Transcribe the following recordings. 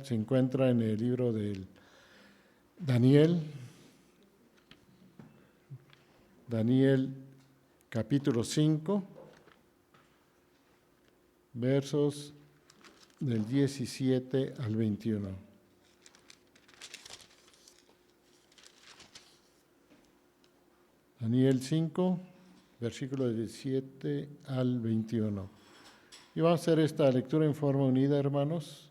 se encuentra en el libro del Daniel, capítulo 5, versos del 17 al 21. Daniel 5, versículos 17 al 21. Y vamos a hacer esta lectura en forma unida, hermanos.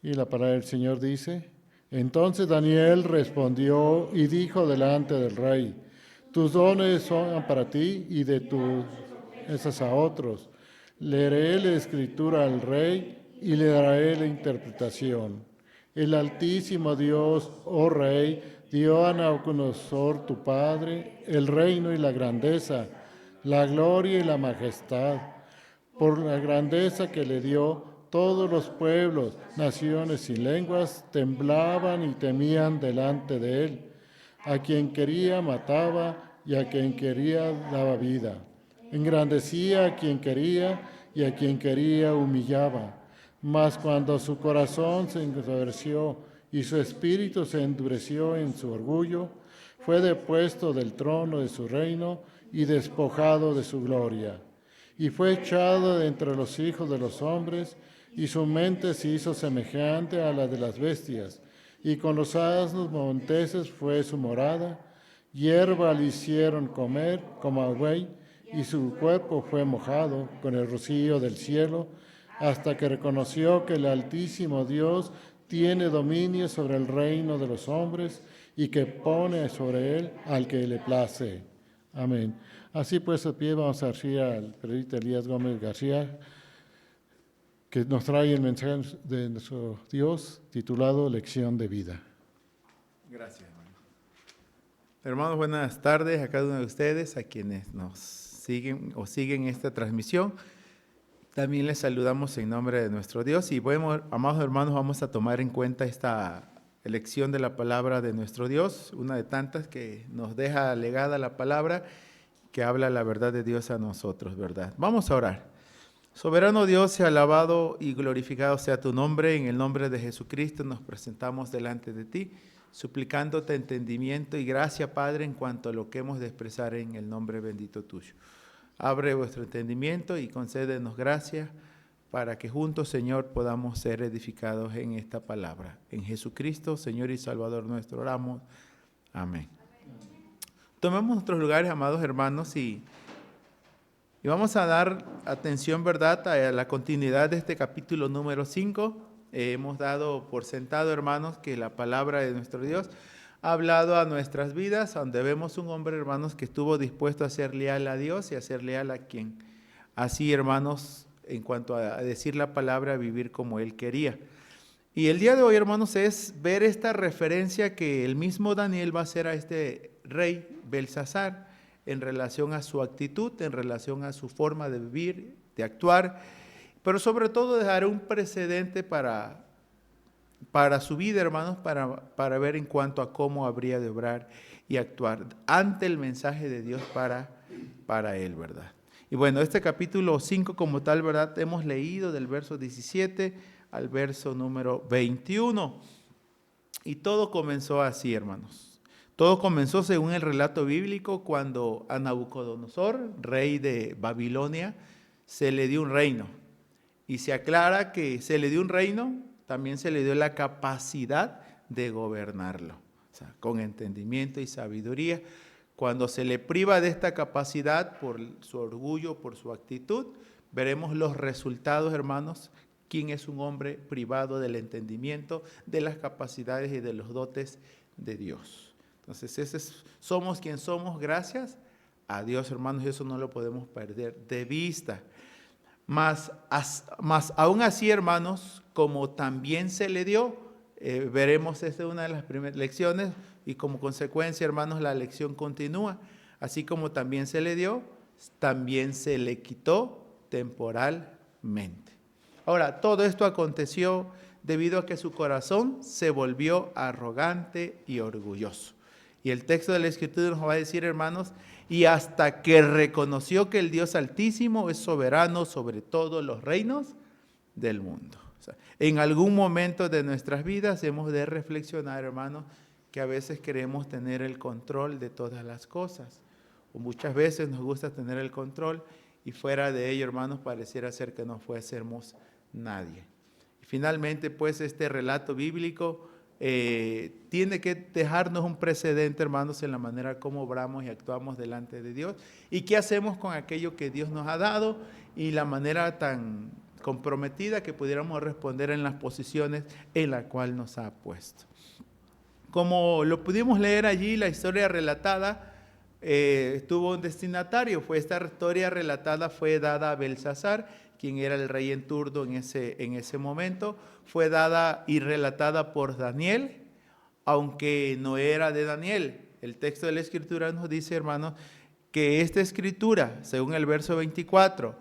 Y la palabra del Señor dice: Entonces Daniel respondió y dijo delante del rey: Tus dones son para ti y de tus esas a otros. Leeré la escritura al rey y le daré la interpretación. El Altísimo Dios, oh rey, dio a Nabucodonosor tu padre el reino y la grandeza, la gloria y la majestad. Por la grandeza que le dio, todos los pueblos, naciones y lenguas temblaban y temían delante de él. A quien quería mataba y a quien quería daba vida. Engrandecía a quien quería y a quien quería humillaba. Mas cuando su corazón se endureció y su espíritu se endureció en su orgullo, fue depuesto del trono de su reino y despojado de su gloria. Y fue echado de entre los hijos de los hombres, y su mente se hizo semejante a la de las bestias, y con los asnos monteses fue su morada. Hierba le hicieron comer como a buey, y su cuerpo fue mojado con el rocío del cielo, hasta que reconoció que el Altísimo Dios tiene dominio sobre el reino de los hombres y que pone sobre él al que le place. Amén. Así pues, a pie vamos a ir al periodista Elías Gómez García, que nos trae el mensaje de nuestro Dios titulado Lección de Vida. Gracias, hermano. Hermanos, buenas tardes a cada uno de ustedes, a quienes nos siguen o siguen esta transmisión. También les saludamos en nombre de nuestro Dios y, bueno, amados hermanos, vamos a tomar en cuenta esta elección de la palabra de nuestro Dios, una de tantas que nos deja legada la palabra que habla la verdad de Dios a nosotros, ¿verdad? Vamos a orar. Soberano Dios, sea alabado y glorificado sea tu nombre. En el nombre de Jesucristo nos presentamos delante de ti, suplicándote entendimiento y gracia, Padre, en cuanto a lo que hemos de expresar en el nombre bendito tuyo. Abre vuestro entendimiento y concédenos gracia para que juntos, Señor, podamos ser edificados en esta palabra. En Jesucristo, Señor y Salvador nuestro, oramos. Amén. Tomemos nuestros lugares, amados hermanos, y vamos a dar atención, ¿verdad?, a la continuidad de este capítulo número 5. Hemos dado por sentado, hermanos, que la palabra de nuestro Dios ha hablado a nuestras vidas, donde vemos un hombre, hermanos, que estuvo dispuesto a ser leal a Dios y a ser leal a quien así, hermanos, en cuanto a decir la palabra, a vivir como él quería. Y el día de hoy, hermanos, es ver esta referencia que el mismo Daniel va a hacer a este rey Belsasar en relación a su actitud, en relación a su forma de vivir, de actuar, pero sobre todo dejar un precedente para su vida, hermanos, para ver en cuanto a cómo habría de obrar y actuar ante el mensaje de Dios para él, ¿verdad? Y bueno, este capítulo 5 como tal, ¿verdad?, hemos leído del verso 17 al verso número 21. Y todo comenzó así, hermanos. Todo comenzó según el relato bíblico cuando a Nabucodonosor, rey de Babilonia, se le dio un reino. Y se aclara que se le dio un reino, también se le dio la capacidad de gobernarlo, o sea, con entendimiento y sabiduría. Cuando se le priva de esta capacidad por su orgullo, por su actitud, veremos los resultados, hermanos. ¿Quién es un hombre privado del entendimiento, de las capacidades y de los dotes de Dios? Entonces, somos quien somos gracias a Dios, hermanos, y eso no lo podemos perder de vista. Mas aún así, hermanos, como también se le dio, veremos, esta es una de las primeras lecciones, y como consecuencia, hermanos, la lección continúa. Así como también se le dio, también se le quitó temporalmente. Ahora, todo esto aconteció debido a que su corazón se volvió arrogante y orgulloso. Y el texto de la Escritura nos va a decir, hermanos, y hasta que reconoció que el Dios Altísimo es soberano sobre todos los reinos del mundo. O sea, en algún momento de nuestras vidas hemos de reflexionar, hermanos, que a veces queremos tener el control de todas las cosas. O muchas veces nos gusta tener el control y fuera de ello, hermanos, pareciera ser que no fuésemos nadie. Y finalmente, pues, este relato bíblico tiene que dejarnos un precedente, hermanos, en la manera como obramos y actuamos delante de Dios y qué hacemos con aquello que Dios nos ha dado y la manera tan comprometida que pudiéramos responder en las posiciones en la cual nos ha puesto. Como lo pudimos leer allí, la historia relatada tuvo un destinatario. Esta historia relatada fue dada a Belsasar, quien era el rey en turno en ese momento. Fue dada y relatada por Daniel, aunque no era de Daniel. El texto de la Escritura nos dice, hermanos, que esta Escritura, según el verso 24,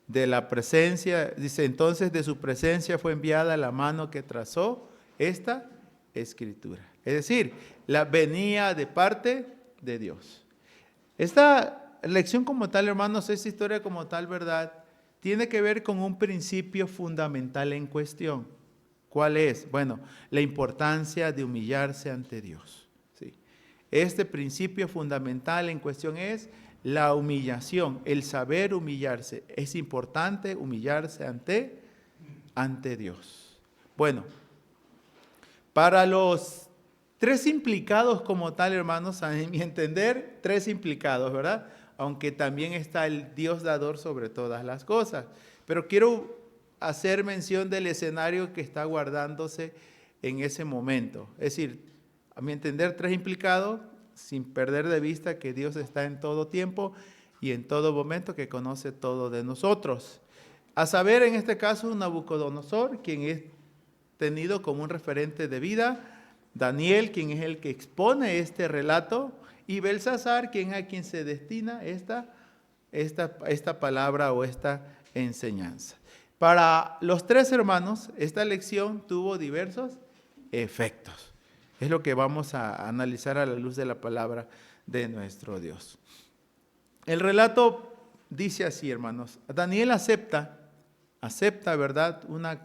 de la presencia, dice, entonces de su presencia fue enviada la mano que trazó esta Escritura. Es decir, venía de parte de Dios. Esta lección como tal, hermanos, esta historia como tal, ¿verdad?, tiene que ver con un principio fundamental en cuestión. ¿Cuál es? Bueno, la importancia de humillarse ante Dios. ¿Sí? Este principio fundamental en cuestión es la humillación, el saber humillarse. Es importante humillarse ante Dios. Bueno, para los tres implicados como tal, hermanos, a mi entender, tres implicados, ¿verdad? Aunque también está el Dios dador sobre todas las cosas. Pero quiero hacer mención del escenario que está guardándose en ese momento. Es decir, a mi entender, tres implicados, sin perder de vista que Dios está en todo tiempo y en todo momento, que conoce todo de nosotros. A saber, en este caso, Nabucodonosor, quien es tenido como un referente de vida, Daniel, quien es el que expone este relato, y Belsasar, quien es a quien se destina esta palabra o esta enseñanza. Para los tres hermanos, esta lección tuvo diversos efectos. Es lo que vamos a analizar a la luz de la palabra de nuestro Dios. El relato dice así, hermanos. Daniel acepta, ¿verdad?,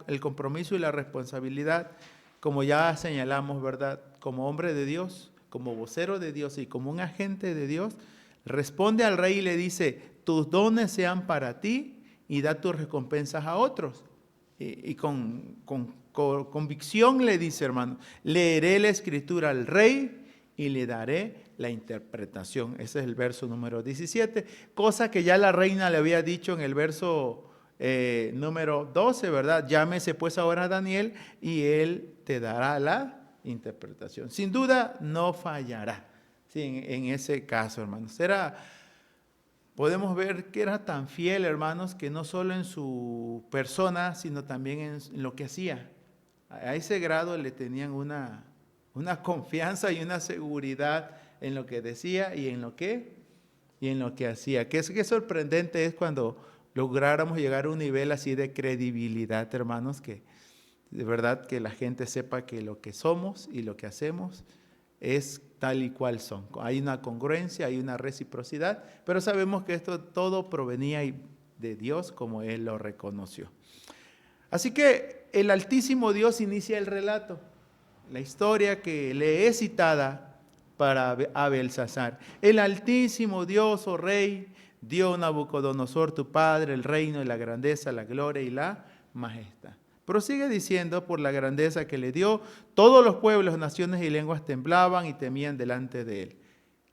el compromiso y la responsabilidad, como ya señalamos, ¿verdad?, como hombre de Dios, como vocero de Dios y como un agente de Dios, responde al rey y le dice, tus dones sean para ti y da tus recompensas a otros. Y con convicción le dice, hermano, leeré la escritura al rey y le daré la interpretación. Ese es el verso número 17, cosa que ya la reina le había dicho en el verso número 12, ¿verdad? Llámese pues ahora a Daniel y él te dará la interpretación. Sin duda no fallará, ¿sí? En ese caso, hermanos. Podemos ver que era tan fiel, hermanos, que no solo en su persona, sino también en lo que hacía. A ese grado le tenían una confianza y una seguridad en lo que decía y en lo que hacía. Qué sorprendente es cuando lográramos llegar a un nivel así de credibilidad, hermanos, que de verdad que la gente sepa que lo que somos y lo que hacemos es tal y cual son. Hay una congruencia, hay una reciprocidad, pero sabemos que esto todo provenía de Dios como Él lo reconoció. Así que el Altísimo Dios inicia el relato, la historia que le es citada para Belsasar. El Altísimo Dios, oh Rey, dio a Nabucodonosor tu padre el reino y la grandeza, la gloria y la majestad. Prosigue diciendo, por la grandeza que le dio, todos los pueblos, naciones y lenguas temblaban y temían delante de él.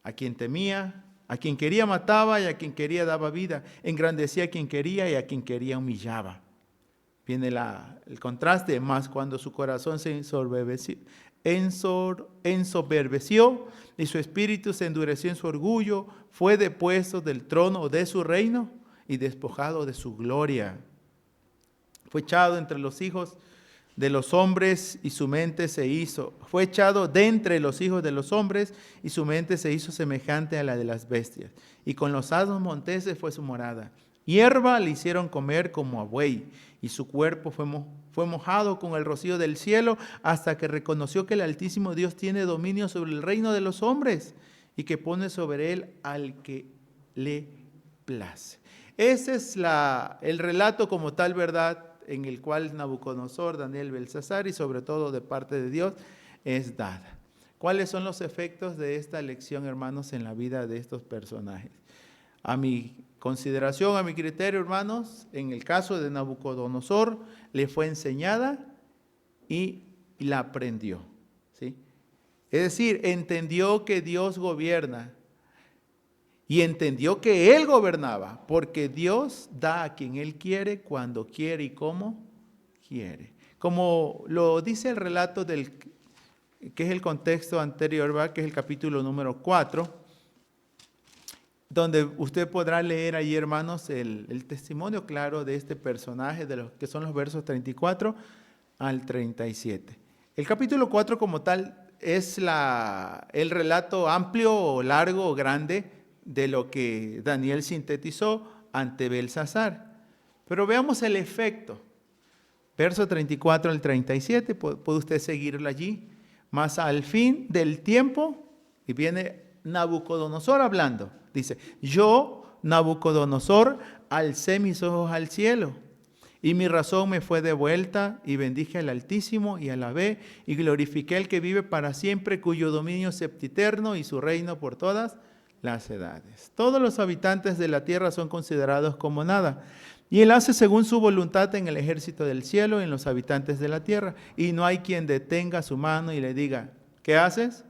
A quien temía, a quien quería mataba y a quien quería daba vida. Engrandecía a quien quería y a quien quería humillaba. Viene el contraste, más cuando su corazón se ensoberbeció y su espíritu se endureció en su orgullo, fue depuesto del trono de su reino y despojado de su gloria. Fue echado entre los hijos de los hombres y su mente se hizo. Fue echado de entre los hijos de los hombres y su mente se hizo semejante a la de las bestias. Y con los asnos monteses fue su morada. Hierba le hicieron comer como a buey y su cuerpo fue mojado con el rocío del cielo hasta que reconoció que el Altísimo Dios tiene dominio sobre el reino de los hombres y que pone sobre él al que le place. Ese es el relato como tal, ¿verdad?, en el cual Nabucodonosor, Daniel, Belsasar y sobre todo de parte de Dios es dada. ¿Cuáles son los efectos de esta lección, hermanos, en la vida de estos personajes? A mi consideración, a mi criterio, hermanos, en el caso de Nabucodonosor, le fue enseñada y la aprendió, ¿sí? Es decir, entendió que Dios gobierna y entendió que Él gobernaba, porque Dios da a quien Él quiere, cuando quiere y como quiere. Como lo dice el relato que es el contexto anterior, ¿verdad? Que es el capítulo número 4, donde usted podrá leer ahí, hermanos, el testimonio claro de este personaje, de los que son los versos 34 al 37. El capítulo 4 como tal es el relato amplio o largo o grande de lo que Daniel sintetizó ante Belsasar. Pero veamos el efecto. Verso 34 al 37, puede usted seguirlo allí. Mas al fin del tiempo, y viene Nabucodonosor hablando, dice, yo, Nabucodonosor, alcé mis ojos al cielo, y mi razón me fue devuelta, y bendije al Altísimo, y alabé, y glorifiqué al que vive para siempre, cuyo dominio es sempiterno, y su reino por todas las edades. Todos los habitantes de la tierra son considerados como nada, y Él hace según su voluntad en el ejército del cielo y en los habitantes de la tierra. Y no hay quien detenga su mano y le diga, ¿qué haces?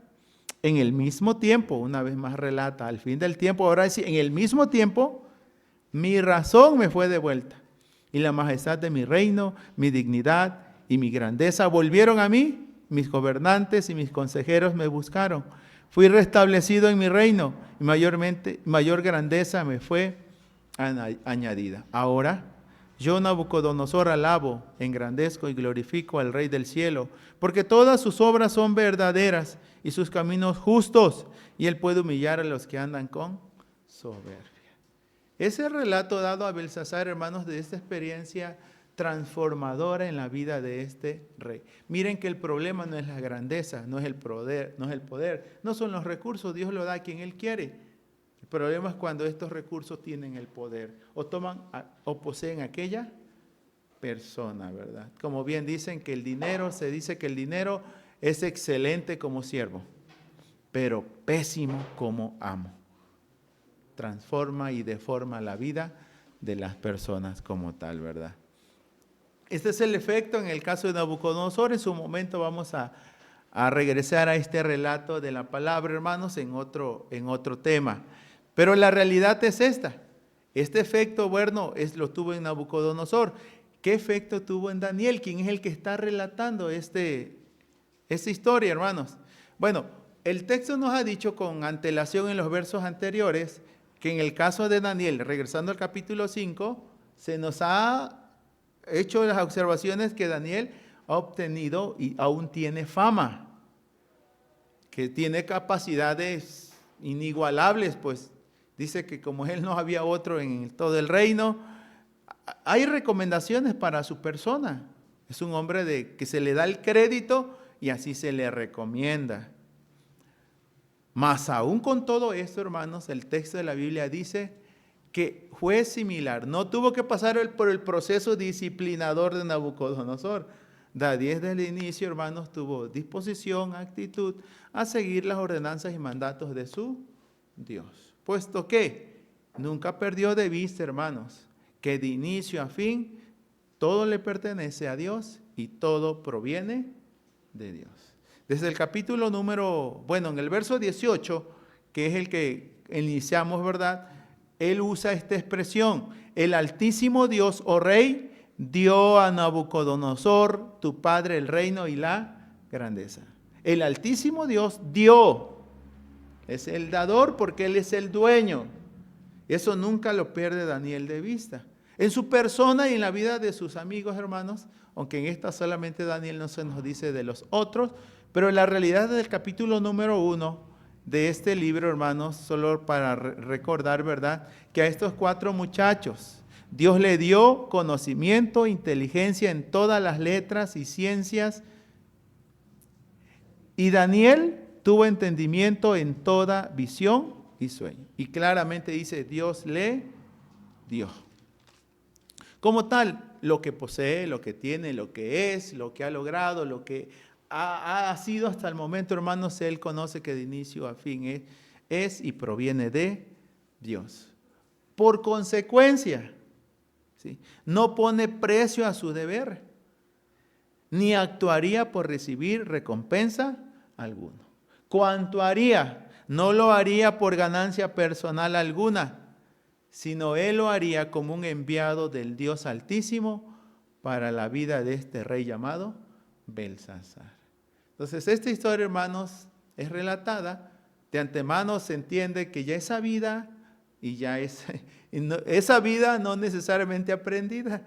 En el mismo tiempo, una vez más relata, al fin del tiempo, ahora sí, en el mismo tiempo, mi razón me fue devuelta. Y la majestad de mi reino, mi dignidad y mi grandeza volvieron a mí. Mis gobernantes y mis consejeros me buscaron. Fui restablecido en mi reino y mayor grandeza me fue añadida. Ahora, yo, Nabucodonosor, alabo, engrandezco y glorifico al Rey del cielo, porque todas sus obras son verdaderas y sus caminos justos, y Él puede humillar a los que andan con soberbia. Ese relato dado a Belsasar, hermanos, de esta experiencia transformadora en la vida de este rey. Miren que el problema no es la grandeza, no es el poder, no son los recursos, Dios lo da a quien Él quiere. El problema es cuando estos recursos tienen el poder o toman o poseen aquella persona, ¿verdad? Como bien dicen que se dice que el dinero es excelente como siervo, pero pésimo como amo. Transforma y deforma la vida de las personas como tal, ¿verdad? Este es el efecto en el caso de Nabucodonosor. En su momento vamos a regresar a este relato de la palabra, hermanos, en otro tema. Pero la realidad es esta. Este efecto, bueno, lo tuvo en Nabucodonosor. ¿Qué efecto tuvo en Daniel? ¿Quién es el que está relatando esta historia, hermanos? Bueno, el texto nos ha dicho con antelación en los versos anteriores que en el caso de Daniel, regresando al capítulo 5, se nos ha hecho las observaciones que Daniel ha obtenido y aún tiene fama, que tiene capacidades inigualables, pues dice que como él no había otro en todo el reino. Hay recomendaciones para su persona. Es un hombre que se le da el crédito y así se le recomienda. Mas aún con todo esto, hermanos, el texto de la Biblia dice que fue similar. No tuvo que pasar por el proceso disciplinador de Nabucodonosor. Daniel desde el inicio, hermanos, tuvo disposición, actitud a seguir las ordenanzas y mandatos de su Dios. Puesto que nunca perdió de vista, hermanos, que de inicio a fin todo le pertenece a Dios y todo proviene de Dios. Desde el capítulo en el verso 18, que es el que iniciamos, ¿verdad? Él usa esta expresión: el Altísimo Dios, oh Rey, dio a Nabucodonosor, tu padre, el reino y la grandeza. El Altísimo Dios dio. Es el dador porque Él es el dueño. Eso nunca lo pierde Daniel de vista. En su persona y en la vida de sus amigos, hermanos, aunque en esta solamente Daniel no se nos dice de los otros, pero en la realidad del capítulo número 1 de este libro, hermanos, solo para recordar, ¿verdad?, que a estos 4 muchachos Dios le dio conocimiento, inteligencia en todas las letras y ciencias, y Daniel tuvo entendimiento en toda visión y sueño. Y claramente dice, Dios le dio. Como tal, lo que posee, lo que tiene, lo que es, lo que ha logrado, lo que ha sido hasta el momento, hermanos. Él conoce que de inicio a fin es y proviene de Dios. Por consecuencia, ¿sí?, no pone precio a su deber, ni actuaría por recibir recompensa alguna. Cuanto haría, no lo haría por ganancia personal alguna, sino él lo haría como un enviado del Dios Altísimo para la vida de este rey llamado Belsasar. Entonces, esta historia, hermanos, es relatada. De antemano se entiende que ya esa vida, esa vida no necesariamente aprendida,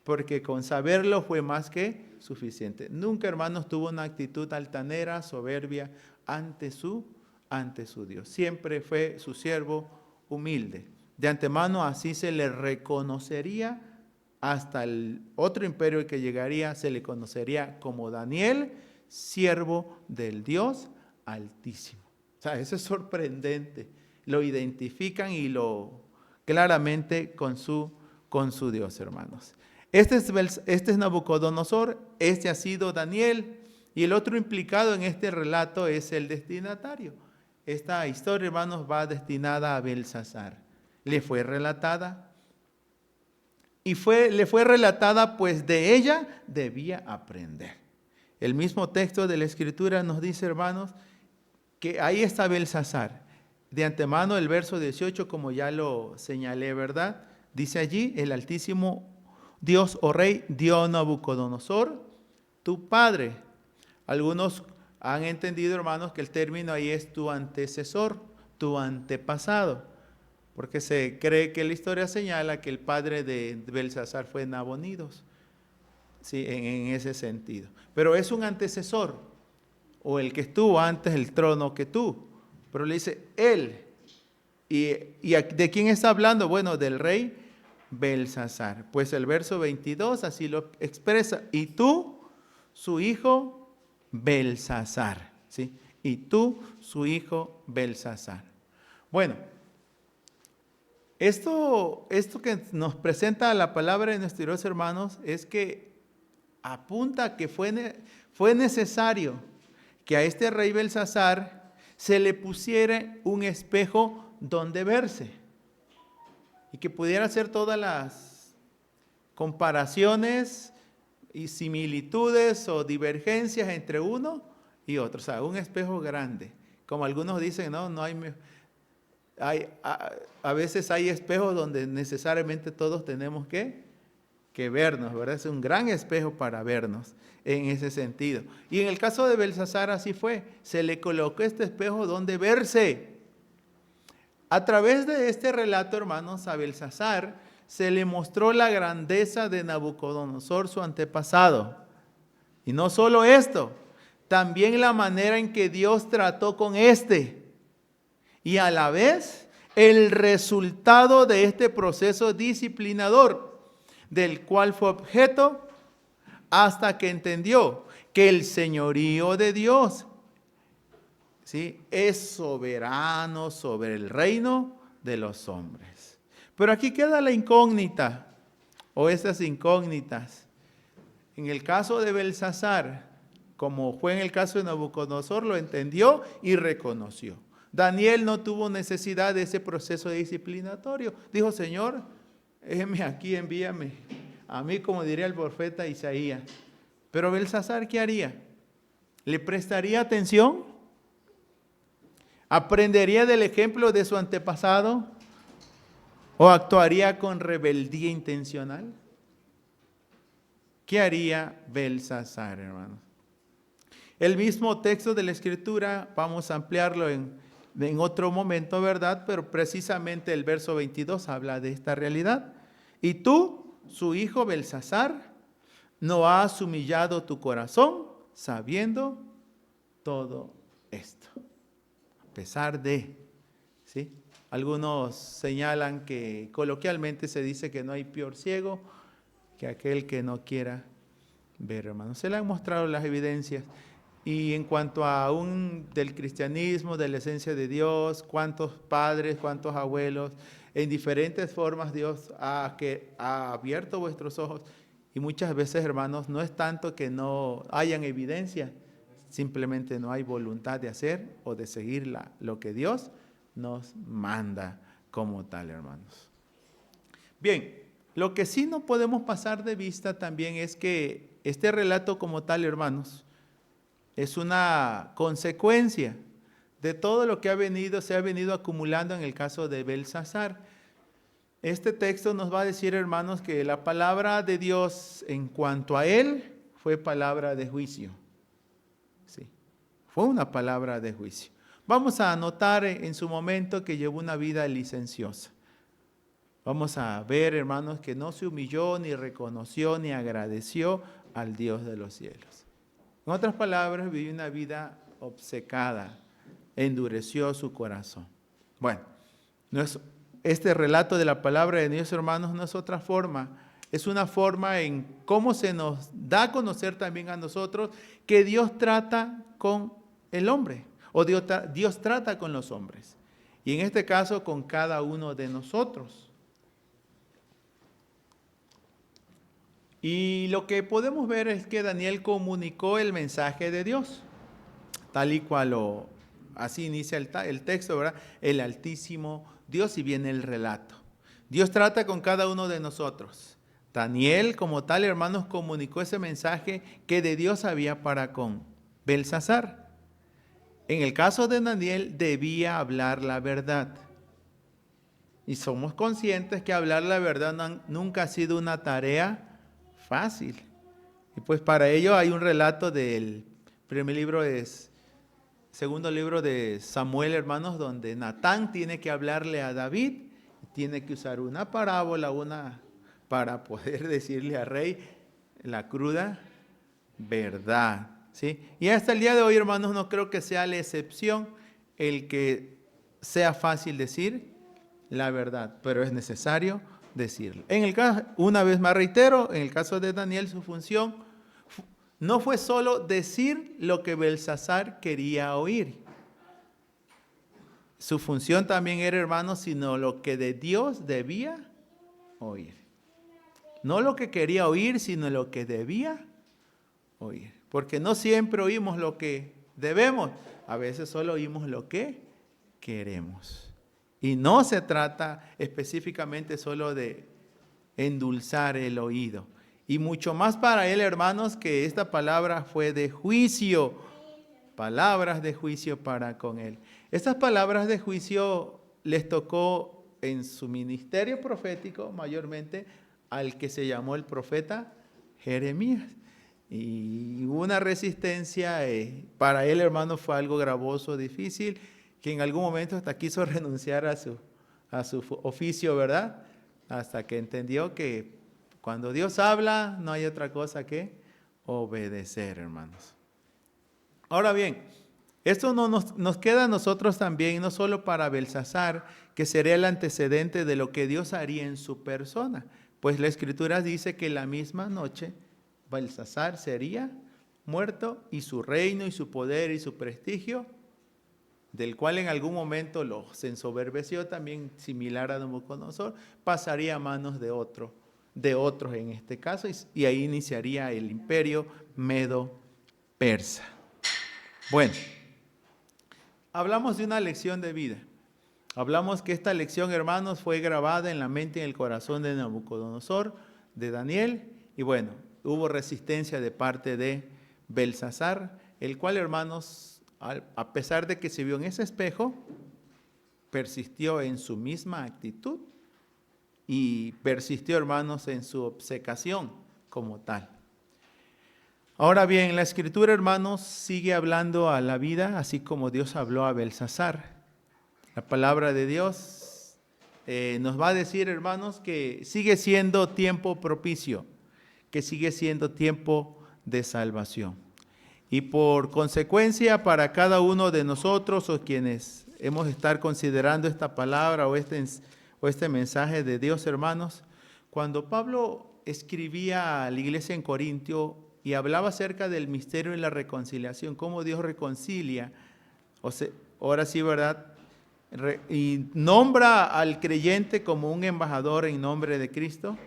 porque con saberlo fue más que suficiente. Nunca, hermanos, tuvo una actitud altanera, soberbia ante su Dios. Siempre fue su siervo humilde. De antemano así se le reconocería. Hasta el otro imperio que llegaría se le conocería como Daniel, siervo del Dios Altísimo. O sea, eso es sorprendente. Lo identifican y lo claramente con su Dios, hermanos. Este es Nabucodonosor, este ha sido Daniel, y el otro implicado en este relato es el destinatario. Esta historia, hermanos, va destinada a Belsasar. Le fue relatada. Y le fue relatada, pues de ella debía aprender. El mismo texto de la Escritura nos dice, hermanos, que ahí está Belsasar. De antemano, el verso 18, como ya lo señalé, ¿verdad? Dice allí: el Altísimo Dios, oh Rey, dio a Nabucodonosor, tu padre. Algunos han entendido, hermanos, que el término ahí es tu antecesor, tu antepasado, porque se cree que la historia señala que el padre de Belsasar fue Nabonidos, sí, en ese sentido. Pero es un antecesor, o el que estuvo antes del trono que tú. Pero le dice él. ¿Y de quién está hablando? Bueno, del rey Belsasar. Pues el verso 22 así lo expresa: y tú, su hijo Belsasar. ¿Sí? Y tú, su hijo Belsasar. Bueno, esto que nos presenta la palabra de nuestros Dios, hermanos, es que apunta a que fue necesario que a este rey Belsasar se le pusiera un espejo donde verse y que pudiera hacer todas las comparaciones y similitudes o divergencias entre uno y otro. O sea, un espejo grande. Como algunos dicen, no hay a veces hay espejos donde necesariamente todos tenemos que vernos, ¿verdad? Es un gran espejo para vernos en ese sentido. Y en el caso de Belsasar así fue. Se le colocó este espejo donde verse. A través de este relato, hermanos, a Belsasar se le mostró la grandeza de Nabucodonosor, su antepasado. Y no solo esto, también la manera en que Dios trató con este. Y a la vez, el resultado de este proceso disciplinador, del cual fue objeto hasta que entendió que el señorío de Dios, ¿sí?, es soberano sobre el reino de los hombres. Pero aquí queda la incógnita, o esas incógnitas. En el caso de Belsasar, como fue en el caso de Nabucodonosor, lo entendió y reconoció. Daniel no tuvo necesidad de ese proceso disciplinatorio. Dijo: Señor, heme aquí, envíame a mí, como diría el profeta Isaías. Pero Belsasar, ¿qué haría? ¿Le prestaría atención? ¿Aprendería del ejemplo de su antepasado? ¿O actuaría con rebeldía intencional? ¿Qué haría Belsasar, hermanos? El mismo texto de la Escritura, vamos a ampliarlo en otro momento, ¿verdad? Pero precisamente el verso 22 habla de esta realidad. Y tú, su hijo Belsasar, no has humillado tu corazón sabiendo todo esto. A pesar de, ¿sí? Algunos señalan que coloquialmente se dice que no hay peor ciego que aquel que no quiera ver, hermanos. Se le han mostrado las evidencias. Y en cuanto a del cristianismo, de la esencia de Dios, cuántos padres, cuántos abuelos, en diferentes formas Dios ha abierto vuestros ojos Y muchas veces, hermanos, no es tanto que no hayan evidencia, simplemente no hay voluntad de hacer o de seguir lo que Dios nos manda como tal, hermanos. Bien, lo que sí no podemos pasar de vista también es que este relato como tal, hermanos, es una consecuencia de todo lo que se ha venido acumulando en el caso de Belsasar. Este texto nos va a decir, hermanos, que la palabra de Dios en cuanto a él fue palabra de juicio. Sí, fue una palabra de juicio. Vamos a notar en su momento que llevó una vida licenciosa. Vamos a ver, hermanos, que no se humilló, ni reconoció, ni agradeció al Dios de los cielos. En otras palabras, vivió una vida obcecada, endureció su corazón. Bueno, este relato de la palabra de Dios, hermanos, no es otra forma. Es una forma en cómo se nos da a conocer también a nosotros que Dios trata con el hombre, o Dios trata con los hombres. Y en este caso, con cada uno de nosotros. Y lo que podemos ver es que Daniel comunicó el mensaje de Dios, tal y cual así inicia el texto, ¿verdad? El Altísimo Dios, y viene el relato. Dios trata con cada uno de nosotros. Daniel, como tal, hermanos, comunicó ese mensaje que de Dios había para con Belsasar. En el caso de Daniel, debía hablar la verdad. Y somos conscientes que hablar la verdad nunca ha sido una tarea fácil. Y pues para ello hay un relato del segundo libro de Samuel, hermanos, donde Natán tiene que hablarle a David, tiene que usar una parábola, para poder decirle al rey la cruda verdad, ¿sí? Y hasta el día de hoy, hermanos, no creo que sea la excepción el que sea fácil decir la verdad, pero es necesario decirlo. En el caso, una vez más reitero, en el caso de Daniel, su función no fue solo decir lo que Belsasar quería oír. Su función también era, hermanos, sino lo que de Dios debía oír. No lo que quería oír, sino lo que debía oír. Porque no siempre oímos lo que debemos, a veces solo oímos lo que queremos. Y no se trata específicamente solo de endulzar el oído. Y mucho más para él, hermanos, que esta palabra fue de juicio. Palabras de juicio para con él. Estas palabras de juicio les tocó en su ministerio profético mayormente al que se llamó el profeta Jeremías. Y hubo una resistencia, para él, hermano, fue algo gravoso, difícil, que en algún momento hasta quiso renunciar a su oficio, ¿verdad? Hasta que entendió que cuando Dios habla, no hay otra cosa que obedecer, hermanos. Ahora bien, esto nos queda a nosotros también, no solo para Belsasar, que sería el antecedente de lo que Dios haría en su persona, pues la Escritura dice que la misma noche Belsasar sería muerto y su reino y su poder y su prestigio, del cual en algún momento se ensoberbeció también, similar a Nabucodonosor, pasaría a manos de otros en este caso, y ahí iniciaría el imperio medo-persa. Bueno, hablamos de una lección de vida. Hablamos que esta lección, hermanos, fue grabada en la mente y en el corazón de Nabucodonosor, de Daniel, y bueno, hubo resistencia de parte de Belsasar, el cual, hermanos, a pesar de que se vio en ese espejo, persistió en su misma actitud y persistió, hermanos, en su obcecación como tal. Ahora bien, la Escritura, hermanos, sigue hablando a la vida, así como Dios habló a Belsasar. La palabra de Dios nos va a decir, hermanos, que sigue siendo tiempo propicio, que sigue siendo tiempo de salvación. Y por consecuencia, para cada uno de nosotros o quienes hemos de estar considerando esta palabra o este mensaje de Dios, hermanos, cuando Pablo escribía a la iglesia en Corintio y hablaba acerca del misterio y la reconciliación, cómo Dios reconcilia, ahora sí, ¿verdad? Y nombra al creyente como un embajador en nombre de Cristo,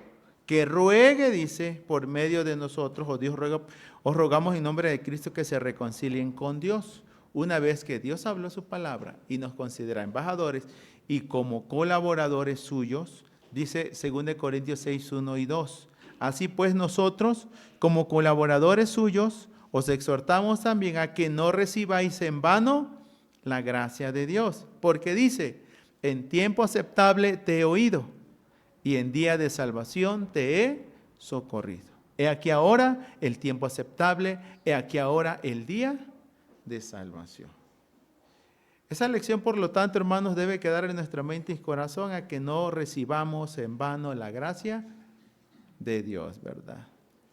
que ruegue, dice, por medio de nosotros, o Dios ruega, os rogamos en nombre de Cristo que se reconcilien con Dios. Una vez que Dios habló su palabra y nos considera embajadores y como colaboradores suyos, dice 2 Corintios 6, 1 y 2. Así pues nosotros, como colaboradores suyos, os exhortamos también a que no recibáis en vano la gracia de Dios. Porque dice, en tiempo aceptable te he oído y en día de salvación te he socorrido. He aquí ahora el tiempo aceptable, he aquí ahora el día de salvación. Esa lección, por lo tanto, hermanos, debe quedar en nuestra mente y corazón a que no recibamos en vano la gracia de Dios, ¿verdad?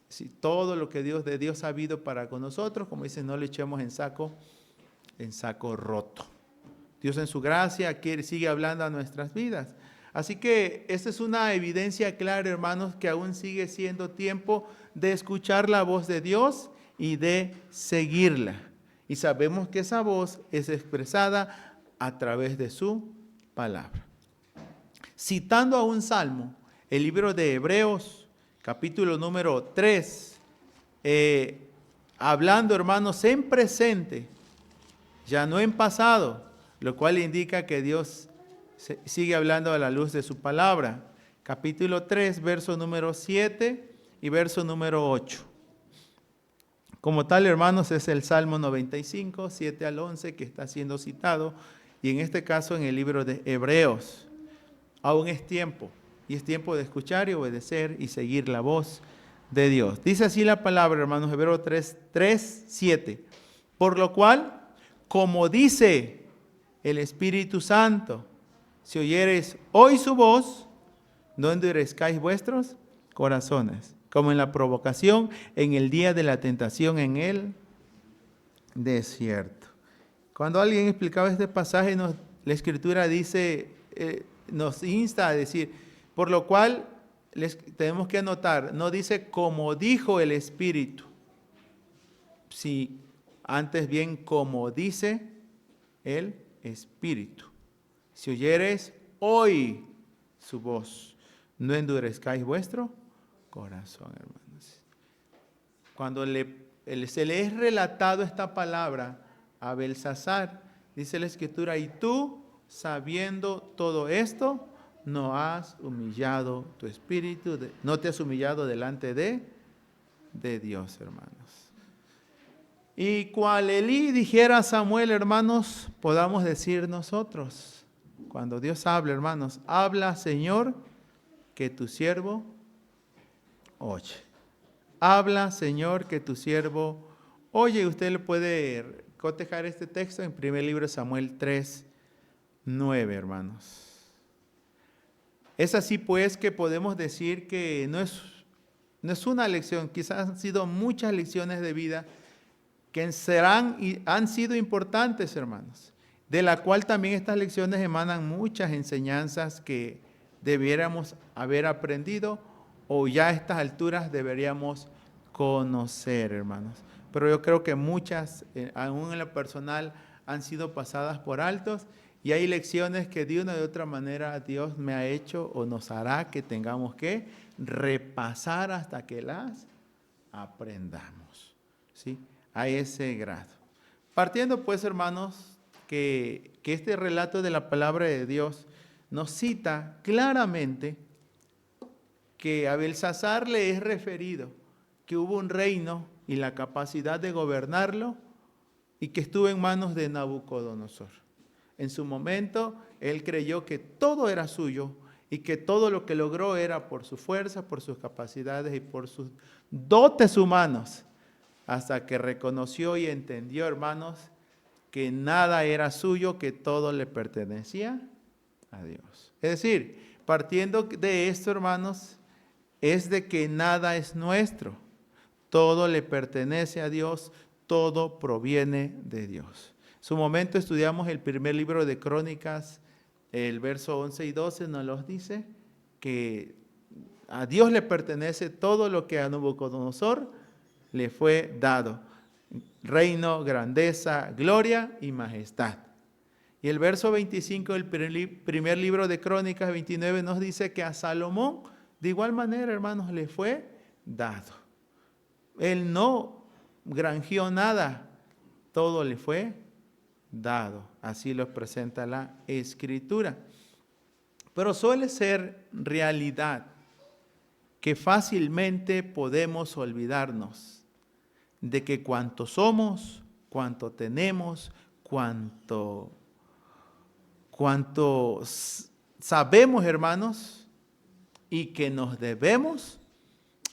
Si todo lo que de Dios ha habido para con nosotros, como dice, no le echemos en saco roto. Dios en su gracia sigue hablando a nuestras vidas. Así que esta es una evidencia clara, hermanos, que aún sigue siendo tiempo de escuchar la voz de Dios y de seguirla. Y sabemos que esa voz es expresada a través de su palabra. Citando a un salmo, el libro de Hebreos, capítulo número 3, hablando, hermanos, en presente, ya no en pasado, lo cual indica que Dios sigue hablando a la luz de su palabra. Capítulo 3, verso número 7 y verso número 8. Como tal, hermanos, es el Salmo 95, 7 al 11, que está siendo citado, y en este caso en el libro de Hebreos. Aún es tiempo, y es tiempo de escuchar y obedecer y seguir la voz de Dios. Dice así la palabra, hermanos, Hebreos 3, 7. Por lo cual, como dice el Espíritu Santo, si oyereis hoy su voz, no endurezcáis vuestros corazones, como en la provocación, en el día de la tentación en el desierto. Cuando alguien explicaba este pasaje, la Escritura dice, nos insta a decir, por lo cual tenemos que anotar, no dice como dijo el Espíritu, si antes bien como dice el Espíritu. Si oyeres hoy su voz, no endurezcáis vuestro corazón, hermanos. Cuando se le es relatado esta palabra a Belsasar, dice la Escritura, y tú, sabiendo todo esto, no has humillado tu espíritu, no te has humillado delante de Dios, hermanos. Y cual Elí dijera a Samuel, hermanos, podamos decir nosotros, cuando Dios habla, hermanos, habla, Señor, que tu siervo oye. Habla, Señor, que tu siervo oye. Usted le puede cotejar este texto en primer libro de Samuel 3, 9, hermanos. Es así pues que podemos decir que no es una lección, quizás han sido muchas lecciones de vida que serán y han sido importantes, hermanos, de la cual también estas lecciones emanan muchas enseñanzas que debiéramos haber aprendido o ya a estas alturas deberíamos conocer, hermanos. Pero yo creo que muchas, aún en lo personal, han sido pasadas por altos y hay lecciones que de una u otra manera Dios me ha hecho o nos hará que tengamos que repasar hasta que las aprendamos, ¿sí? A ese grado. Partiendo pues, hermanos, que este relato de la palabra de Dios nos cita claramente que a Belsasar le es referido que hubo un reino y la capacidad de gobernarlo y que estuvo en manos de Nabucodonosor. En su momento, él creyó que todo era suyo y que todo lo que logró era por su fuerza, por sus capacidades y por sus dotes humanos, hasta que reconoció y entendió, hermanos, que nada era suyo, que todo le pertenecía a Dios. Es decir, partiendo de esto, hermanos, es de que nada es nuestro. Todo le pertenece a Dios, todo proviene de Dios. En su momento estudiamos el primer libro de Crónicas, el verso 11 y 12 nos los dice, que a Dios le pertenece todo lo que a Nabucodonosor le fue dado. Reino, grandeza, gloria y majestad. Y el verso 25 del primer libro de Crónicas 29 nos dice que a Salomón de igual manera, hermanos, le fue dado. Él no granjeó nada, todo le fue dado. Así lo presenta la Escritura. Pero suele ser realidad que fácilmente podemos olvidarnos de que cuanto somos, cuanto tenemos, cuanto sabemos, hermanos, y que nos debemos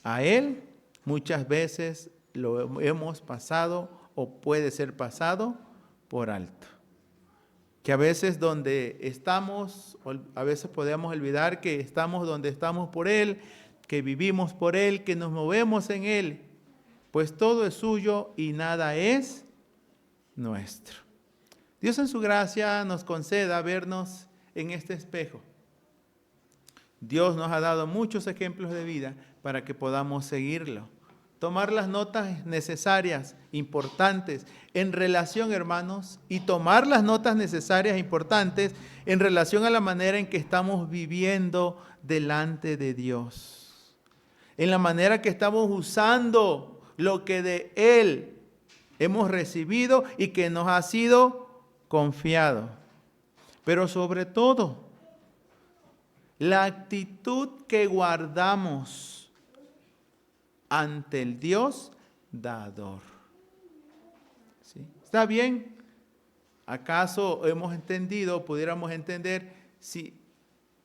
a Él, muchas veces lo hemos pasado o puede ser pasado por alto. Que a veces donde estamos, a veces podemos olvidar que estamos donde estamos por Él, que vivimos por Él, que nos movemos en Él, pues todo es suyo y nada es nuestro. Dios en su gracia nos conceda vernos en este espejo. Dios nos ha dado muchos ejemplos de vida para que podamos seguirlo. Tomar las notas necesarias, importantes, en relación, hermanos, y tomar las notas necesarias, importantes, en relación a la manera en que estamos viviendo delante de Dios. En la manera que estamos usando lo que de Él hemos recibido y que nos ha sido confiado. Pero sobre todo, la actitud que guardamos ante el Dios dador. ¿Sí? ¿Está bien? ¿Acaso hemos entendido, pudiéramos entender, si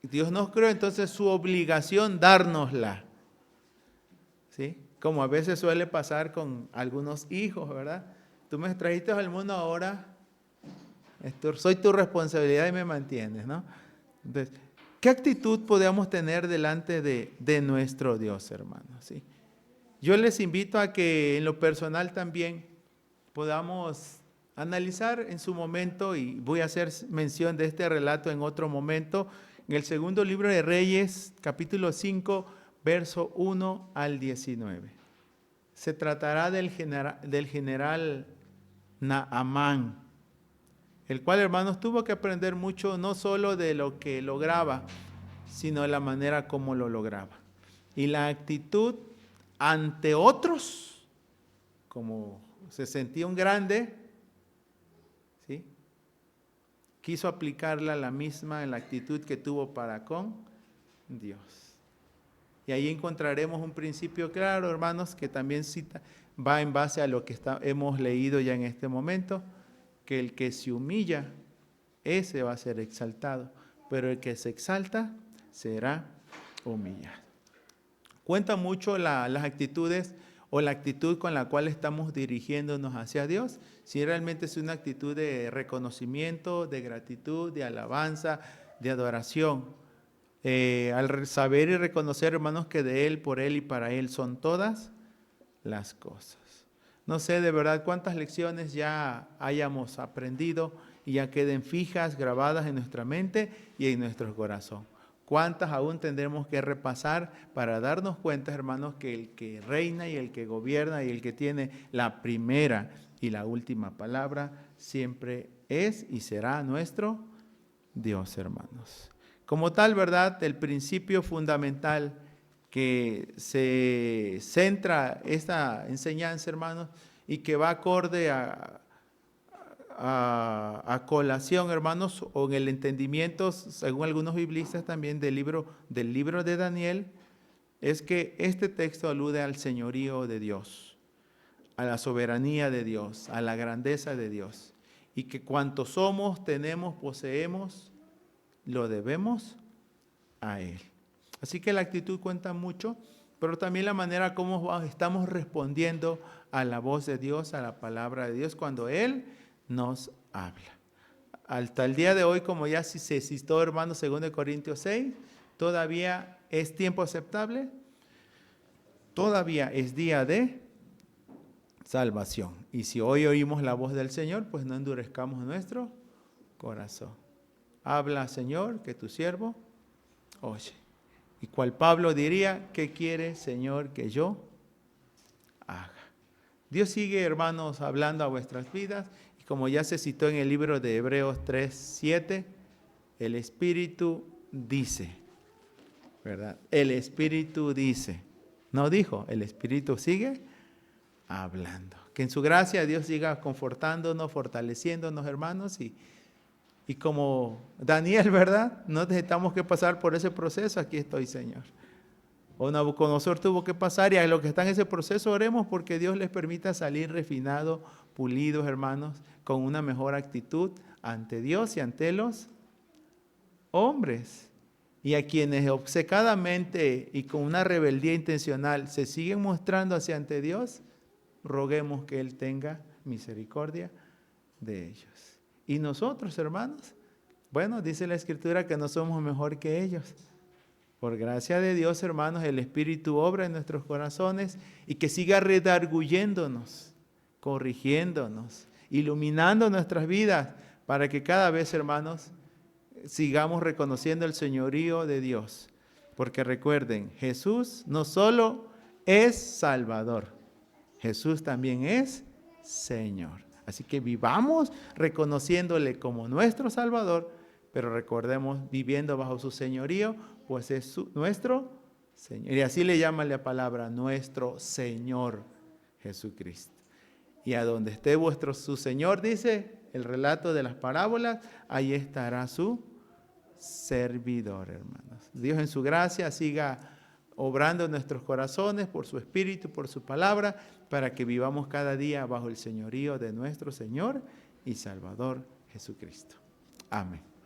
Dios nos creó, entonces su obligación dárnosla? ¿Sí? Como a veces suele pasar con algunos hijos, ¿verdad? Tú me trajiste al mundo ahora, soy tu responsabilidad y me mantienes, ¿no? Entonces, ¿qué actitud podemos tener delante de nuestro Dios, hermanos? ¿Sí? Yo les invito a que en lo personal también podamos analizar en su momento, y voy a hacer mención de este relato en otro momento, en el segundo libro de Reyes, capítulo 5, verso 1 al 19. Se tratará del general Naamán, el cual, hermanos, tuvo que aprender mucho, no solo de lo que lograba, sino de la manera como lo lograba. Y la actitud ante otros, como se sentía un grande, ¿sí? Quiso aplicarla la misma en la actitud que tuvo para con Dios. Y ahí encontraremos un principio claro, hermanos, que también va en base a lo que hemos leído ya en este momento, que el que se humilla, ese va a ser exaltado, pero el que se exalta será humillado. Cuenta mucho las actitudes o la actitud con la cual estamos dirigiéndonos hacia Dios, si realmente es una actitud de reconocimiento, de gratitud, de alabanza, de adoración. Al saber y reconocer, hermanos, que de Él, por Él y para Él son todas las cosas. No sé de verdad cuántas lecciones ya hayamos aprendido y ya queden fijas, grabadas en nuestra mente y en nuestro corazón. Cuántas aún tendremos que repasar para darnos cuenta, hermanos, que el que reina y el que gobierna y el que tiene la primera y la última palabra siempre es y será nuestro Dios, hermanos. Como tal, ¿verdad? El principio fundamental que se centra esta enseñanza, hermanos, y que va acorde a colación, hermanos, o en el entendimiento, según algunos biblistas también, del libro de Daniel, es que este texto alude al señorío de Dios, a la soberanía de Dios, a la grandeza de Dios, y que cuanto somos, tenemos, poseemos, lo debemos a Él. Así que la actitud cuenta mucho, pero también la manera como estamos respondiendo a la voz de Dios, a la palabra de Dios, cuando Él nos habla. Hasta el día de hoy, como ya se citó, hermanos, 2 Corintios 6, todavía es tiempo aceptable, todavía es día de salvación. Y si hoy oímos la voz del Señor, pues no endurezcamos nuestro corazón. Habla, Señor, que tu siervo oye. Y cual Pablo diría, ¿qué quiere, Señor, que yo haga? Dios sigue, hermanos, hablando a vuestras vidas. Y como ya se citó en el libro de Hebreos 3:7, el Espíritu dice, ¿verdad? El Espíritu dice, no dijo, el Espíritu sigue hablando. Que en su gracia Dios siga confortándonos, fortaleciéndonos, hermanos, y como Daniel, ¿verdad? No necesitamos que pasar por ese proceso, aquí estoy, Señor. O Nabucodonosor tuvo que pasar, y a los que están en ese proceso oremos porque Dios les permita salir refinados, pulidos, hermanos, con una mejor actitud ante Dios y ante los hombres. Y a quienes obcecadamente y con una rebeldía intencional se siguen mostrando hacia ante Dios, roguemos que Él tenga misericordia de ellos. Y nosotros, hermanos, bueno, dice la Escritura que no somos mejor que ellos. Por gracia de Dios, hermanos, el Espíritu obra en nuestros corazones y que siga redarguyéndonos, corrigiéndonos, iluminando nuestras vidas para que cada vez, hermanos, sigamos reconociendo el señorío de Dios. Porque recuerden, Jesús no solo es Salvador, Jesús también es Señor. Así que vivamos reconociéndole como nuestro Salvador, pero recordemos viviendo bajo su señorío, pues es nuestro Señor. Y así le llama la palabra, nuestro Señor Jesucristo. Y a donde esté su Señor, dice el relato de las parábolas, ahí estará su servidor, hermanos. Dios en su gracia siga obrando en nuestros corazones por su Espíritu, por su palabra, para que vivamos cada día bajo el señorío de nuestro Señor y Salvador Jesucristo. Amén.